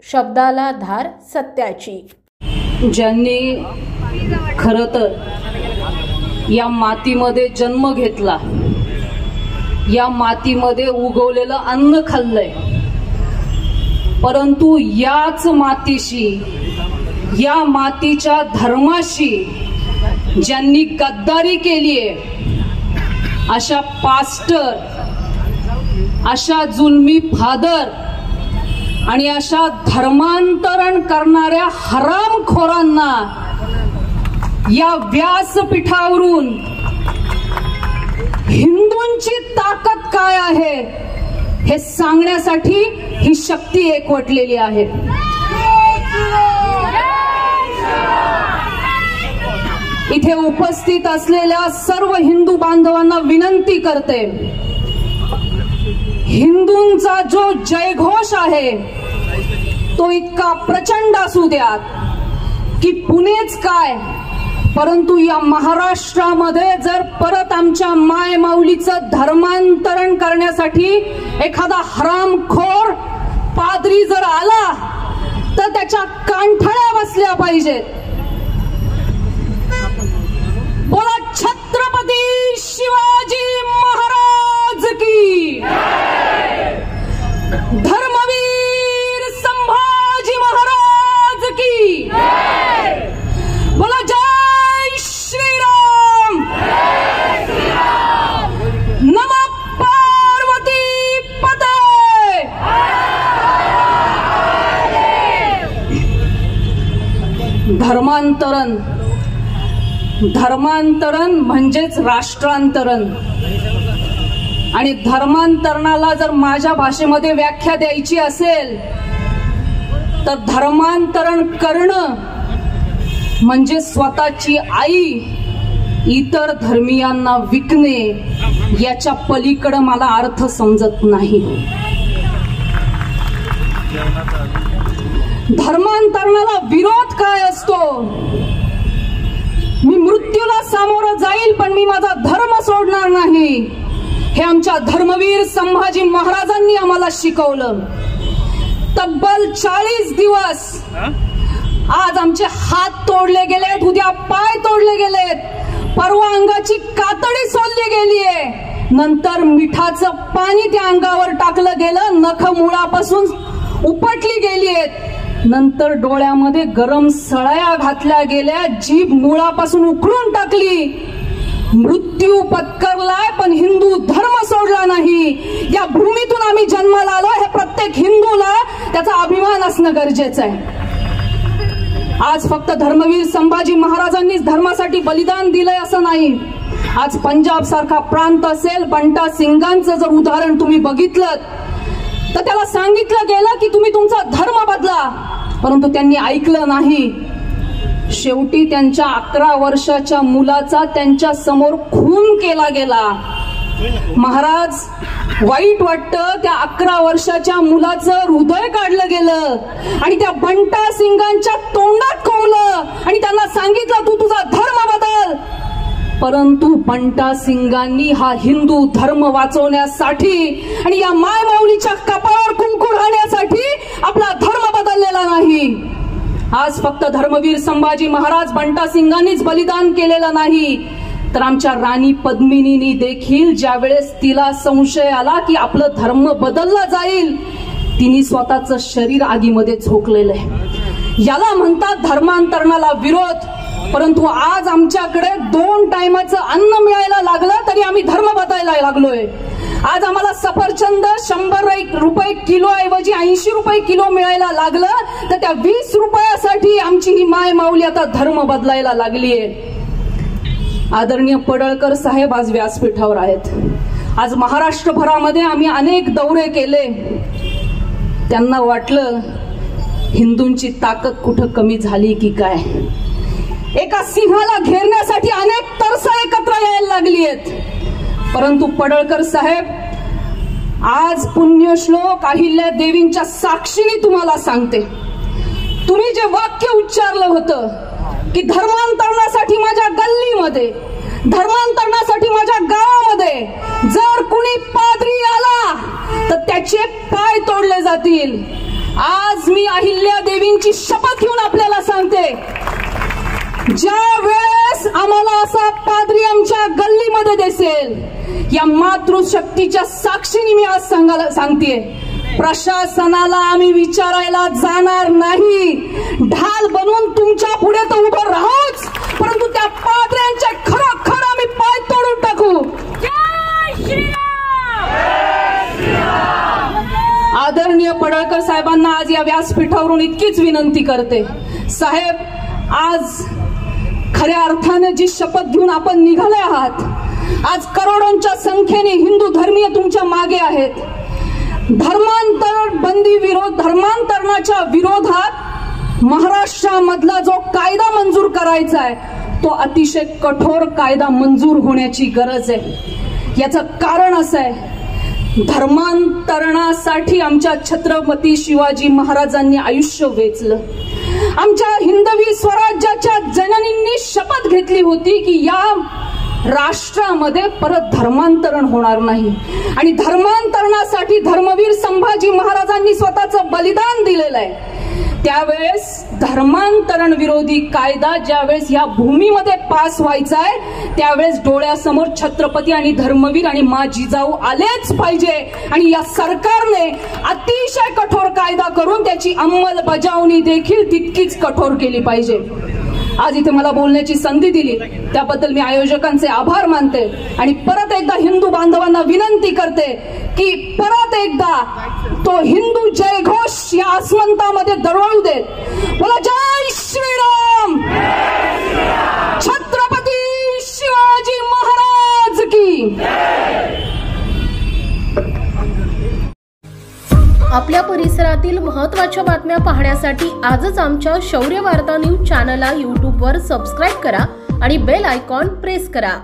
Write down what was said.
शब्दाला धार सत्याची. ज्यांनी खरं तर या मातीमध्ये जन्म घेतला, या मातीमध्ये उगवलेलं अन्न खाल्लंय, परंतु याच मातीशी, या मातीच्या धर्माशी ज्यांनी गद्दारी केलीये, अशा पास्टर, अशा जुलमी फादर आणि अशा धर्मांतरण करणाऱ्या हरामखोरांना या व्यासपीठावरून हिंदूंची ताकद काय आहे हे सांगण्यासाठी ही शक्ती एकवटलेली आहे. इथे उपस्थित असलेल्या सर्व हिंदू बांधवांना विनंती करते, हिंदूंचा जो जयघोष आहे तो इतका प्रचंड असू द्या की पुणेच काय, परंतु या महाराष्ट्रामध्ये जर परत आमच्या माय माऊलीचं धर्मांतरण करण्यासाठी एखादा हरामखोर पाद्री जर आला तर त्याच्या कांठळ्या बसल्या पाहिजेत. बोला छत्रपती शिवाजी महाराज की, धर्मवीर संभाजी महाराज की, बोला जय श्रीराम, नमः पार्वती पते. धर्मांतरण, धर्मांतरण म्हणजेच राष्ट्रांतरण. आणि धर्मांतरणाला जर माझ्या भाषेमध्ये व्याख्या द्यायची असेल तर धर्मांतरण करणं म्हणजे स्वतःची आई इतर धर्मीयांना विकणे, याच्या पलीकडे मला अर्थ समजत नाही. धर्मांतरणाला विरोध काय असतो? मी मृत्यूला सामोरं जाईल पण मी माझा धर्म सोडणार नाही, हे आमच्या धर्मवीर संभाजी महाराजांनी आम्हाला शिकवलं. तब्बल 40 दिवस आज आमचे हात तोडले गेलेत, उद्या पाय तोडले गेलेत, परवा अंगाची कातडी सोलली गेलीये, नंतर मिठाचं पाणी त्या अंगावर टाकलं गेलं, नख मुळापासून उपटली गेलीयेत, नंतर डोळ्यामध्ये गरम सळया घातल्या गेल्या, जीभ मुळापासून उखडून टाकली. मृत्यू पत्करलाय पण हिंदू धर्म सोडला नाही. या भूमीतून आम्ही जन्माला आलो हे प्रत्येक हिंदूला त्याचा अभिमान असणं गरजेचं आहे. आज फक्त धर्मवीर संभाजी महाराजांनीच धर्मासाठी बलिदान दिलंय असं नाही. आज पंजाब सारखा प्रांत असेल, बंटा सिंगांचं जर उदाहरण तुम्ही बघितलं तर त्याला सांगितलं गेलं की तुम्ही तुमचा धर्म बदला, परंतु त्यांनी ऐकलं नाही. शेवटी त्यांच्या 11 वर्षाच्या मुलाचा त्यांच्या समोर खून केला गेला. महाराज, वाईट वाटतं, त्या 11 वर्षाच्या मुलाचं हृदय काढलं गेलं आणि त्या बंटा सिंगांच्या तोंडात कोंबलं आणि त्यांना सांगितलं तू तुझा धर्म बदल. परंतु बंटा सिंगांनी हा हिंदू धर्म वाचवण्यासाठी आणि या माय माऊलीच्या कपाळावर कुंकू घालण्यासाठी आपला धर्म बदललेला नाही. आज फक्त धर्मवीर संभाजी महाराज बंटा सिंगांनीच बलिदान केलेलं नाही, तर आमच्या राणी पद्मिनीनी देखील ज्यावेळेस तिला संशय आला की आपलं धर्म बदलला जाईल, तिने स्वतःचं शरीर आगीमध्ये झोकलेलं आहे. याला म्हणतात धर्मांतरणाला विरोध. परंतु आज आमच्याकडे 2 टाइमाचं अन्न मिळायला लागलं तरी आम्ही धर्म बदलायला लागलोय. आज आम्हाला सफरचंद 100 रुपये किलो ऐवजी 80 रुपये किलो मिळायला लागलं तर त्या 20 रुपयासाठी आमची ही माय माऊली आता धर्म बदलायला लागलीये. आदरणीय पडळकर साहेब आज व्यासपीठावर आहेत. आज महाराष्ट्रभरामध्ये आम्ही अनेक दौरे केले. त्यांना वाटलं हिंदूंची ताकद कुठं कमी झाली की काय. एका सिंहाला घेरण्यासाठी अनेक तरस एकत्र यायला लागली आहेत. परंतु पडळकर साहेब, आज पुण्यश्लोक अहिल्या देवींच्या साक्षीने तुम्हाला सांगते, तुम्ही जे वाक्य उच्चारलं होतं की धर्मांतरणासाठी माझ्या गल्लीमध्ये, धर्मांतरणासाठी माझ्या गावामध्ये जर कुणी पाद्री आला तर त्याचे पाय तोडले जातील, आज मी अहिल्या देवींची शपथ घेऊन आपल्याला सांगते, ज्या वेळेस आम्हाला असा पाद्री आमच्या गल्लीमध्ये दिसेल, या मातृशक्तीच्या साक्षीने मी आज सांगते, प्रशासनाला आम्ही विचारायला जाणार नाही. ढाल बनवून तुमच्या पुढे तर उभं राहूच, परंतु त्या पाद्र्यांचे खरं आम्ही पाय तोडून टाकू. आदरणीय पडळकर साहेबांना आज या व्यासपीठावरून इतकीच विनंती करते, साहेब, आज खऱ्या अर्थाने जी शपथ घेऊन आपण निघाले आहात, आज करोडोंच्या संख्येने हिंदू धर्मीय तुमच्या मागे आहेत. धर्मांतरणाच्या विरोधात महाराष्ट्रामधला जो कायदा मंजूर करायचा आहे, तो अतिशय कठोर कायदा मंजूर होण्याची गरज आहे. याचं कारण असं आहे, धर्मांतरणासाठी आमच्या छत्रपती शिवाजी महाराजांनी आयुष्य वेचलं. आमच्या हिंदवी स्वराज्याच्या जननींनी शपथ घेतली होती की या राष्ट्रामध्ये परत धर्मांतरण होणार नाही, आणि धर्मांतरणासाठी धर्मवीर संभाजी महाराजांनी स्वतःचं बलिदान दिलेलं आहे. त्यावेळेस धर्मांतरण विरोधी कायदा ज्यावेळेस या भूमीमध्ये पास व्हायचा आहे, त्यावेळेस डोळ्यासमोर छत्रपती आणि धर्मवीर आणि मा जिजाऊ आलेच पाहिजे, आणि या सरकारने अतिशय कठोर कायदा करून त्याची अंमलबजावणी देखील तितकीच कठोर केली पाहिजे. आज इथे मला बोलण्याची संधी दिली त्याबद्दल मी आयोजकांचे आभार मानते, आणि परत एकदा हिंदू बांधवांना विनंती करते की परत एकदा तो हिंदू जयघोष या आसमंतामध्ये दरवळू देत. बोला जय श्रीराम, छत्रपती शिवाजी महाराज की. आपल्या परिसरातील महत्त्वाच्या बातम्या पाहण्यासाठी आजच आमच्या शौर्य वार्ता न्यूज चॅनलला यूट्यूबवर सबस्क्राईब करा आणि बेल आयकॉन प्रेस करा.